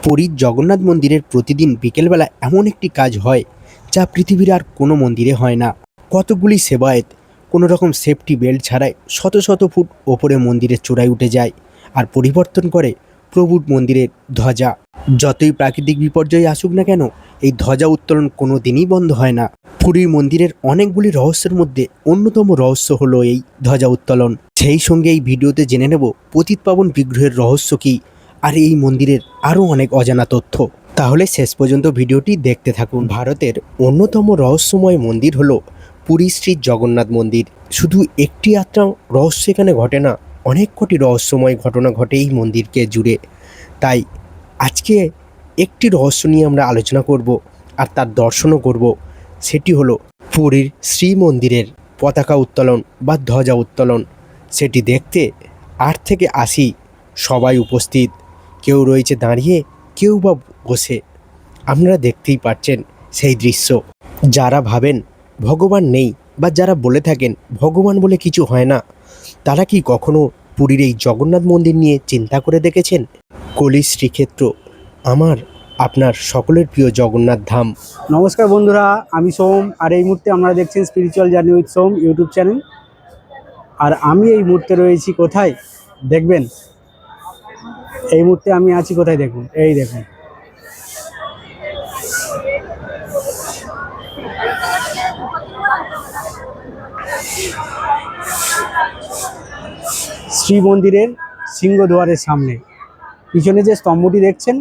পুরীর জগন্নাথ মন্দিরের প্রতিদিন বিকেলবেলা এমন একটি কাজ হয় যা পৃথিবীর আর কোনো মন্দিরে হয় না। কতগুলি সেবায়েত কোনো রকম সেফটি বেল্ট ছাড়াই শত শত ফুট ওপরে মন্দিরের চূড়ায় উঠে যায় আর পরিবর্তন করে প্রভুর মন্দিরের ধ্বজা। যতই প্রাকৃতিক বিপর্যয় আসুক না কেন, এই ধ্বজা উত্তোলন কোনো দিনই বন্ধ হয় না। পুরীর মন্দিরের অনেকগুলি রহস্যের মধ্যে অন্যতম রহস্য হলো এই ধ্বজা উত্তোলন। সেই সঙ্গে এই ভিডিওতে জেনে নেব পতিতপাবন বিগ্রহের রহস্য কী আর এই মন্দিরের আরও অনেক অজানা তথ্য। তাহলে শেষ পর্যন্ত ভিডিওটি দেখতে থাকুন। ভারতের অন্যতম রহস্যময় মন্দির হলো পুরী শ্রী জগন্নাথ মন্দির। শুধু একটি যাত্রা রহস্য এখানে ঘটে না, অনেক কোটি রহস্যময় ঘটনা ঘটে এই মন্দিরকে জুড়ে। তাই আজকে একটি রহস্য নিয়ে আমরা আলোচনা করব আর তার দর্শনও করব। সেটি হলো পুরীর শ্রী মন্দিরের পতাকা উত্তোলন বা ধ্বজা উত্তোলন। সেটি দেখতে 8 থেকে 80 সবাই উপস্থিত, কেউ রয়েছে দাঁড়িয়ে, কেউ বা বসে। আপনারা দেখতেই পাচ্ছেন সেই দৃশ্য। যারা ভাবেন ভগবান নেই বা যারা বলে থাকেন ভগবান বলে কিছু হয় না, তারা কি কখনো পুরীর এই জগন্নাথ মন্দির নিয়ে চিন্তা করে দেখেছেন? কলির শ্রীক্ষেত্র, আমার আপনার সকলের প্রিয় জগন্নাথ ধাম। নমস্কার বন্ধুরা, আমি সোম, আর এই মুহূর্তে আপনারা দেখছেন spiritual journey with Som YouTube channel. আর আমি এই মুহূর্তে রয়েছি কোথায় দেখবেন, এই মুহূর্তে আমি আছি কোথায় দেখুন, এই দেখুন শ্রী মন্দিরের সিংহদ্বারের সামনে। পিছনে যে স্তম্ভটি দেখছেন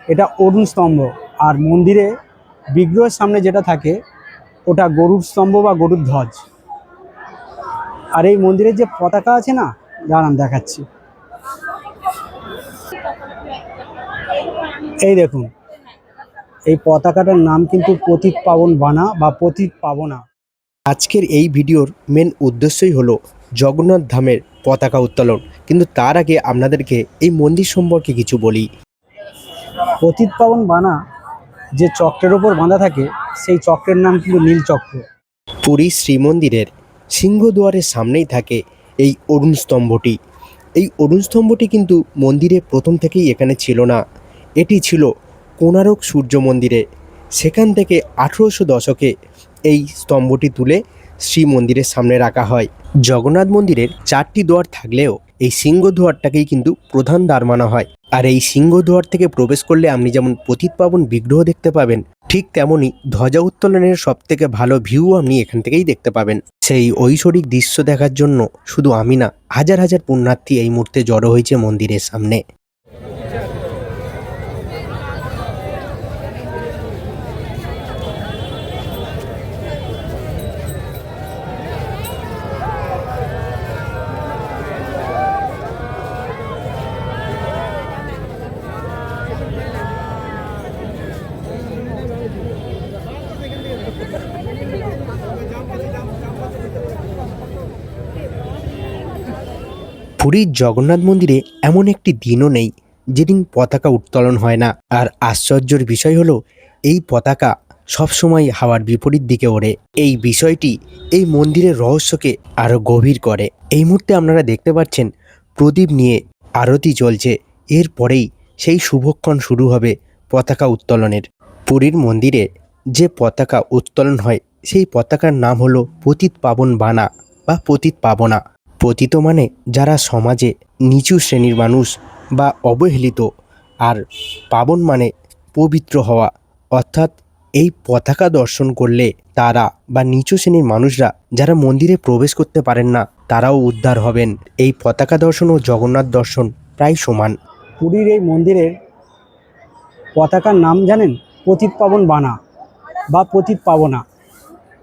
এটা অরুণ স্তম্ভ, আর মন্দিরে বিগ্রহের সামনে যেটা থাকে ওটা গরুর স্তম্ভ বা গরুর ধ্বজ। আর এই মন্দিরের যে পতাকা আছে না, দাঁড়ান দেখাচ্ছি। এই দেখুন, এই পতাকাটার নাম কিন্তু পতিতপাবন বানা বা পতিত পাবনা। আজকের এই ভিডিওর মেন উদ্দেশ্যই হলো জগন্নাথ ধামের পতাকা উত্তোলন। কিন্তু তার আগে আপনাদেরকে এই মন্দির সম্পর্কে কিছু বলি। পতিতপাবন বানা যে চক্রের ওপর বাঁধা থাকে সেই চক্রের নাম কিন্তু নীল চক্র। পুরী শ্রীমন্দিরের সিংহদুয়ারের সামনেই থাকে এই অরুণ স্তম্ভটি। এই অরুণ স্তম্ভটি কিন্তু মন্দিরে প্রথম থেকেই এখানে ছিল না, এটি ছিল কোণারক সূর্য মন্দিরে। সেখান থেকে 1800 দশকে এই স্তম্ভটি তুলে শ্রী মন্দিরের সামনে রাখা হয়। জগন্নাথ মন্দিরের 4টি দুয়ার থাকলেও এই সিংহদুয়ারটাকেই কিন্তু প্রধান দ্বার মানা হয়। আর এই সিংহদুয়ার থেকে প্রবেশ করলে আপনি যেমন পতিতপাবন বিগ্রহ দেখতে পাবেন, ঠিক তেমনই ধ্বজা উত্তোলনের সবথেকে ভালো ভিউ আপনি এখান থেকেই দেখতে পাবেন। সেই ঐশ্বরিক দৃশ্য দেখার জন্য শুধু আমি না, হাজার হাজার পুণ্যার্থী এই মুহূর্তে জড়ো হয়েছে মন্দিরের সামনে। পুরীর জগন্নাথ মন্দিরে এমন একটি দিনও নেই যেদিন পতাকা উত্তোলন হয় না। আর আশ্চর্যের বিষয় হলো এই পতাকা সবসময় হাওয়ার বিপরীত দিকে ওড়ে। এই বিষয়টি এই মন্দিরের রহস্যকে আরও গভীর করে। এই মুহূর্তে আপনারা দেখতে পাচ্ছেন প্রদীপ নিয়ে আরতি চলছে। এরপরেই সেই শুভক্ষণ শুরু হবে পতাকা উত্তোলনের। পুরীর মন্দিরে যে পতাকা উত্তোলন হয় সেই পতাকার নাম হলো পতিতপাবন বানা বা পতিত পাবনা। পতিত মানে যারা সমাজে নিচু শ্রেণীর মানুষ বা অবহেলিত, আর পাবন মানে পবিত্র হওয়া। অর্থাৎ এই পতাকা দর্শন করলে তারা বা নিচু শ্রেণীর মানুষরা যারা মন্দিরে প্রবেশ করতে পারেন না, তারাও উদ্ধার হবেন। এই পতাকা দর্শন ও জগন্নাথ দর্শন প্রায় সমান। পুরীর এই মন্দিরের পতাকার নাম জানেন? পতিতপাবন বানা বা পতিত পাবনা।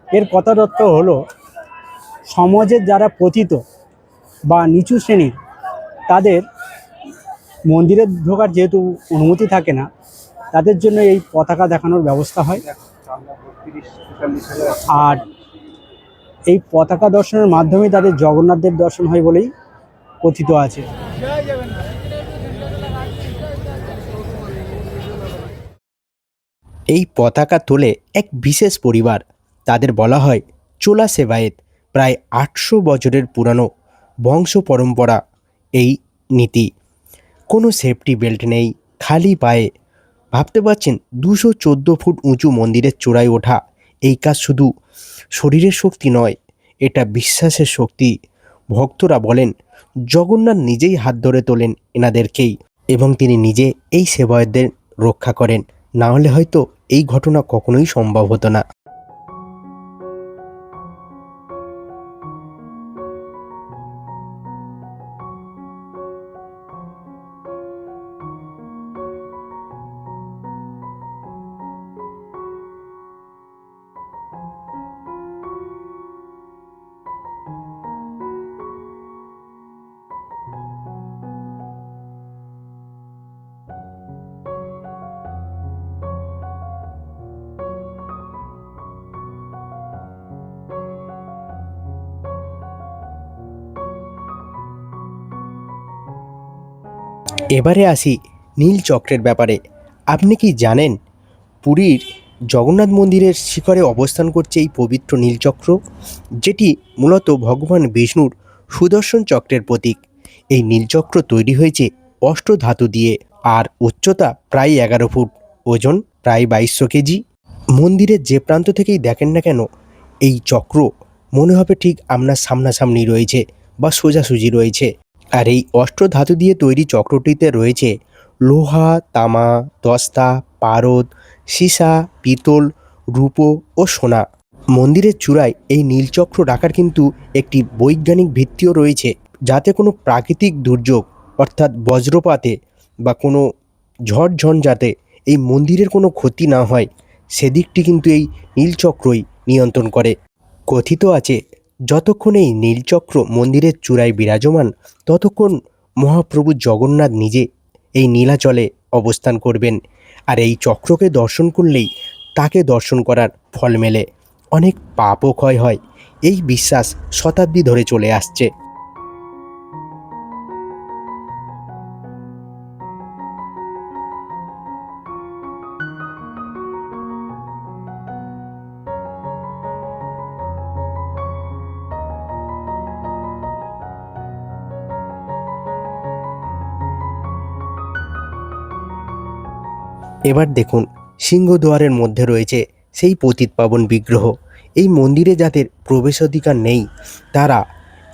এর কথাতত্ত্ব হলো সমাজের যারা পতিত বা নিচু শ্রেণীর, তাদের মন্দিরে ঢোকার যেহেতু অনুমতি থাকে না, তাদের জন্য এই পতাকা দেখানোর ব্যবস্থা হয়। আর এই পতাকা দর্শনের মাধ্যমে তাদের জগন্নাথদেব দর্শন হয় বলেই কথিত আছে। এই পতাকা তোলে এক বিশেষ পরিবার, তাদের বলা হয় চোলা সেবায়েত। প্রায় 800 বছরের পুরানো বংশ পরম্পরা এই নীতি। কোনো সেফটি বেল্ট নেই, খালি পায়ে ভাবতে পারছেন 214 ফুট উঁচু মন্দিরের চূড়ায় ওঠা এই কাজ শুধু শরীরের শক্তি নয়, এটা বিশ্বাসের শক্তি। ভক্তরা বলেন জগন্নাথ নিজেই হাত ধরে তোলেন এনাদেরকেই এবং তিনি নিজে এই সেবায়তদের রক্ষা করেন, না হলে হয়তো এই ঘটনা কখনোই সম্ভব হতো না। এবারে আসি নীল চক্রের ব্যাপারে। আপনি কি জানেন পুরীর জগন্নাথ মন্দিরের শিখরে অবস্থান করছে এই পবিত্র নীলচক্র, যেটি মূলত ভগবান বিষ্ণুর সুদর্শন চক্রের প্রতীক। এই নীলচক্র তৈরি হয়েছে অষ্টধাতু দিয়ে আর উচ্চতা প্রায় 11 ফুট, ওজন প্রায় 2200 কেজি। মন্দিরের যে প্রান্ত থেকেই দেখেন না কেন এই চক্র মনে হবে ঠিক আপনার সামনাসামনি রয়েছে বা সোজাসুজি রয়েছে। আর এই অষ্টধাতু দিয়ে তৈরি চক্রটিতে রয়েছে লোহা, তামা, দস্তা, পারদ, সীসা, পিতল, রূপো ও সোনা। মন্দিরের চূড়ায় এই নীলচক্র রাখার কিন্তু একটি বৈজ্ঞানিক ভিত্তিও রয়েছে, যাতে কোনো প্রাকৃতিক দুর্যোগ অর্থাৎ বজ্রপাতে বা কোনো ঝড় ঝঞ্ঝাতে এই মন্দিরের কোনো ক্ষতি না হয়, সেদিকটি কিন্তু এই নীলচক্রই নিয়ন্ত্রণ করে। কথিত আছে যতক্ষণ এই নীলচক্র মন্দিরের চূড়ায় বিরাজমান, ততক্ষণ মহাপ্রভু জগন্নাথ নিজে এই নীলাচলে অবস্থান করবেন। আর এই চক্রকে দর্শন করলেই তাকে দর্শন করার ফল মেলে, অনেক পাপও ক্ষয় হয়। এই বিশ্বাস শতাব্দী ধরে চলে আসছে। এবার দেখুন সিংহদুয়ারের মধ্যে রয়েছে সেই পতিতপাবন বিগ্রহ। এই মন্দিরে যাদের প্রবেশাধিকার নেই তারা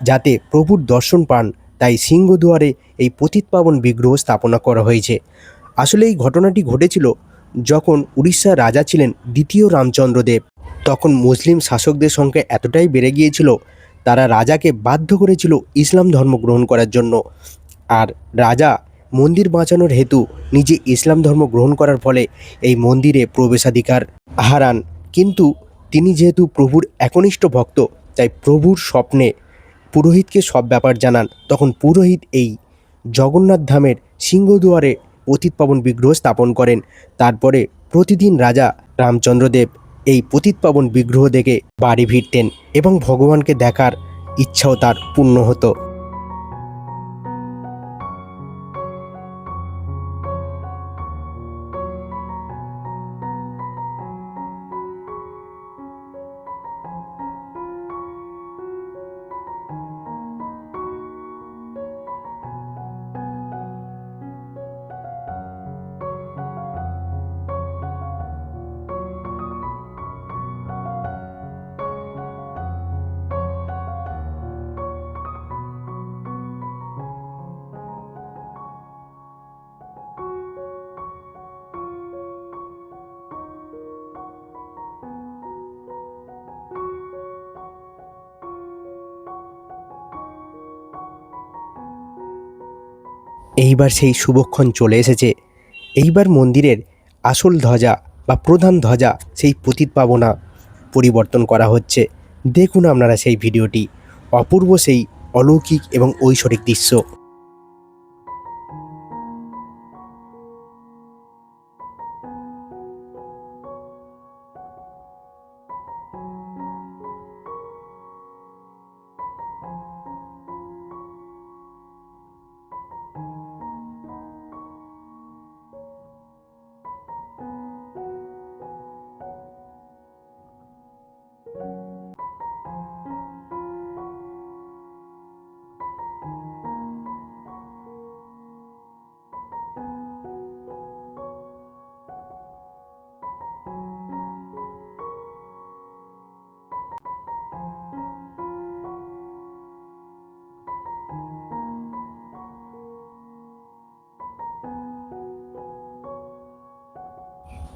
যাতে প্রভুর দর্শন পান, তাই সিংহদুয়ারে এই পতিতপাবন বিগ্রহ স্থাপনা করা হয়েছে। আসলে এই ঘটনাটি ঘটেছিল যখন উড়িষ্যার রাজা ছিলেন দ্বিতীয় রামচন্দ্র দেব। তখন মুসলিম শাসকদের সংখ্যা এতটাই বেড়ে গিয়েছিল, তারা রাজাকে বাধ্য করেছিল ইসলাম ধর্ম গ্রহণ করার জন্য। আর রাজা মন্দির বাঁচানোর হেতু নিজে ইসলাম ধর্ম গ্রহণ করার ফলে এই মন্দিরে প্রবেশাধিকার হারান। কিন্তু তিনি যেহেতু প্রভুর একনিষ্ঠ ভক্ত, তাই প্রভুর স্বপ্নে পুরোহিতকে সব ব্যাপার জানান। তখন পুরোহিত এই জগন্নাথ ধামের সিংহদুয়ারে পতিতপাবন বিগ্রহ স্থাপন করেন। তারপরে প্রতিদিন রাজা রামচন্দ্রদেব এই পতিতপাবন বিগ্রহ দেখে বাড়ি ফিরতেন এবং ভগবানকে দেখার ইচ্ছাও তার পূর্ণ হতো। এইবার সেই শুভক্ষণ চলে এসেছে। এইবার মন্দিরের আসল ধ্বজা বা প্রধান ধ্বজা সেই পতিতপাবনা পরিবর্তন করা হচ্ছে। দেখুন আপনারা সেই ভিডিওটি, অপূর্ব সেই অলৌকিক এবং ঐশ্বরিক দৃশ্য।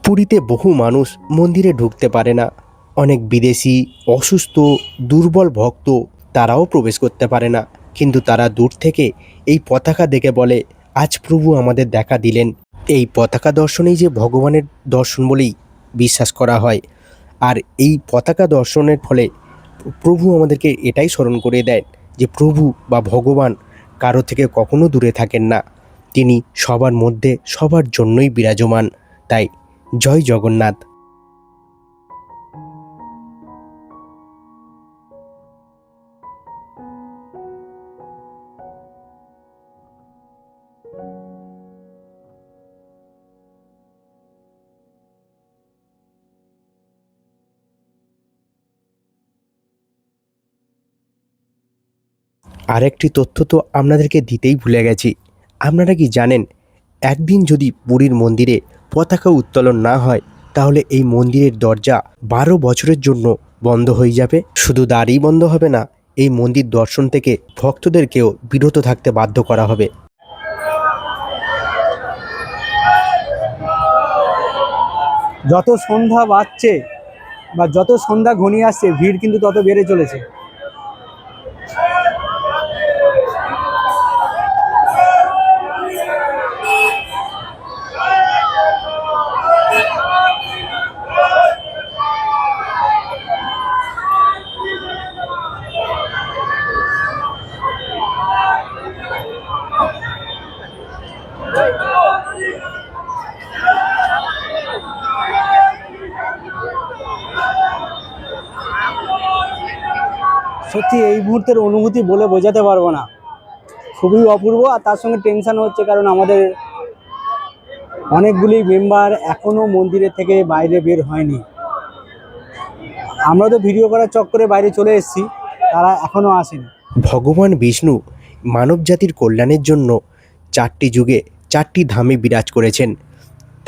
পুরীতে বহু মানুষ মন্দিরে ঢুকতে পারে না। অনেক বিদেশি, অসুস্থ, দুর্বল ভক্ত তারাও প্রবেশ করতে পারে না, কিন্তু তারা দূর থেকে এই পতাকা দেখে বলে, আজ প্রভু আমাদের দেখা দিলেন। এই পতাকা দর্শনেই যে ভগবানের দর্শন বলেই বিশ্বাস করা হয়। আর এই পতাকা দর্শনের ফলে প্রভু আমাদেরকে এটাই স্মরণ করে দেন যে প্রভু বা ভগবান কারো থেকে কখনো দূরে থাকেন না, তিনি সবার মধ্যে সবার জন্যই বিরাজমান। তাই জয় জগন্নাথ। আরেকটি তথ্য তো আপনাদেরকে দিতেই ভুলে গেছি। আপনারা কি জানেন, একদিন যদি পুরীর মন্দিরে পতাকা উত্তোলন না হয় তাহলে এই মন্দিরের দরজা 12 বছরের জন্য বন্ধ হয়ে যাবে। শুধু দ্বারই বন্ধ হবে না, এই মন্দির দর্শন থেকে ভক্তদেরকেও বিরত থাকতে বাধ্য করা হবে। যত সন্ধ্যা বাজছে বা যত সন্ধ্যা ঘনিয়ে আসছে, ভিড় কিন্তু তত বেড়ে চলেছে। সত্যি এই মুহূর্তের অনুভূতি বলে বোঝাতে পারবো না, খুবই অপূর্ব। আর তার সঙ্গে টেনশন হচ্ছে, কারণ আমাদের অনেকগুলি মেম্বার এখনো মন্দিরের থেকে বাইরে বের হয়নি। আমরা তো ভিডিও করার চক্করে বাইরে চলে এসেছি, তারা এখনো আসেনি। ভগবান বিষ্ণু মানব জাতির কল্যাণের জন্য 4টি যুগে 4টি ধামে বিরাজ করেছেন।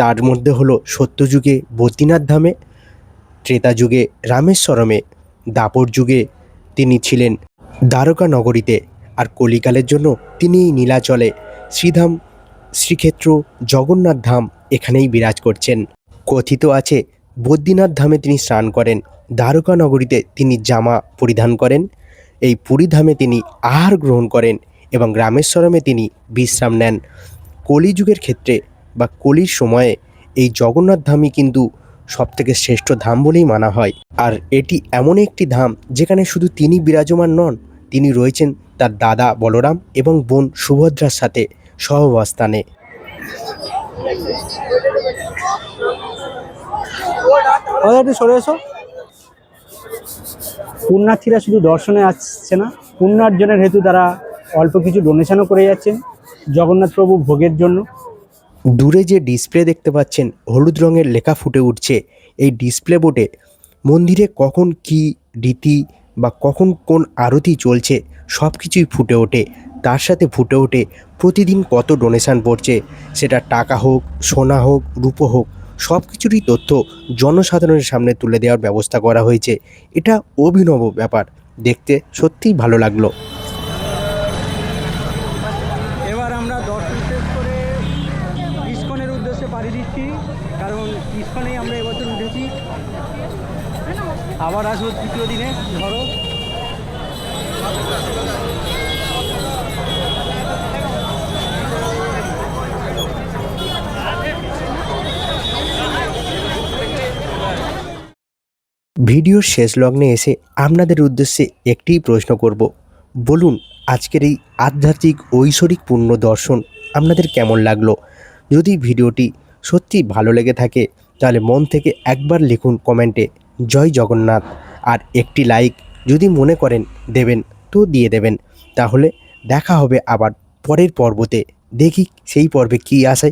তার মধ্যে হলো সত্যযুগে বদ্রীনাথ ধামে, ত্রেতা যুগে রামেশ্বরমে, দাপর যুগে তিনি ছিলেন দ্বারকা নগরীতে, আর কলিকালের জন্য তিনি এই নীলাচলে শ্রীধাম, শ্রীক্ষেত্র, জগন্নাথ ধাম এখানেই বিরাজ করছেন। কথিত আছে বদ্রীনাথ ধামে তিনি স্নান করেন, দ্বারকা নগরীতে তিনি জামা পরিধান করেন, এই পুরী ধামে তিনি আহার গ্রহণ করেন এবং রামেশ্বরমে তিনি বিশ্রাম নেন। কলিযুগের ক্ষেত্রে বা কলির সময়ে এই জগন্নাথ ধামই কিন্তু সবথেকে শ্রেষ্ঠ ধাম বলেই মানা হয়। আর এটি এমন একটি ধাম যেখানে শুধু তিনি বিরাজমান নন, তিনি রয়েছেন তার দাদা বলরাম এবং বোন সুভদ্রার সাথে সহাবস্থানে। একটু সরে এসো। পুণ্যার্থীরা শুধু দর্শনে আসছে না, পুণ্যার্জনের হেতু তারা অল্প কিছু ডোনেশনও করে যাচ্ছেন জগন্নাথ প্রভু ভোগের জন্য। দূরে যে ডিসপ্লে দেখতে পাচ্ছেন, হলুদ রঙের লেখা ফুটে উঠছে, এই ডিসপ্লে বোর্ডে মন্দিরে কখন কি রীতি বা কখন কোন আরতি চলছে সব কিছুই ফুটে ওঠে। তার সাথে ফুটে ওঠে প্রতিদিন কত ডোনেশন পড়ছে, সেটা টাকা হোক, সোনা হোক, রূপো হোক, সব কিছুরই তথ্য জনসাধারণের সামনে তুলে দেওয়ার ব্যবস্থা করা হয়েছে। এটা অভিনব ব্যাপার, দেখতে সত্যিই ভালো লাগলো। এবার আমরা দর্শন শেষ করে ইস্কনের উদ্দেশ্যে পাড়ি দিচ্ছি, কারণ ইস্কনেই আমরা এবছর উঠেছি। আবার আসবো তৃতীয় দিনে। ধরো ভিডিওর শেষ লগ্নে এসে আপনাদের উদ্দেশ্যে একটিই প্রশ্ন করব, বলুন আজকের এই আধ্যাত্মিক ঐশ্বরিক পূর্ণ দর্শন আপনাদের কেমন লাগলো? যদি ভিডিওটি সত্যি ভালো লেগে থাকে তাহলে মন থেকে একবার লিখুন কমেন্টে জয় জগন্নাথ, আর একটি লাইক যদি মনে করেন দেবেন তো দিয়ে দেবেন। তাহলে দেখা হবে আবার পরের পর্বতে, দেখি সেই পর্বে কী আসে।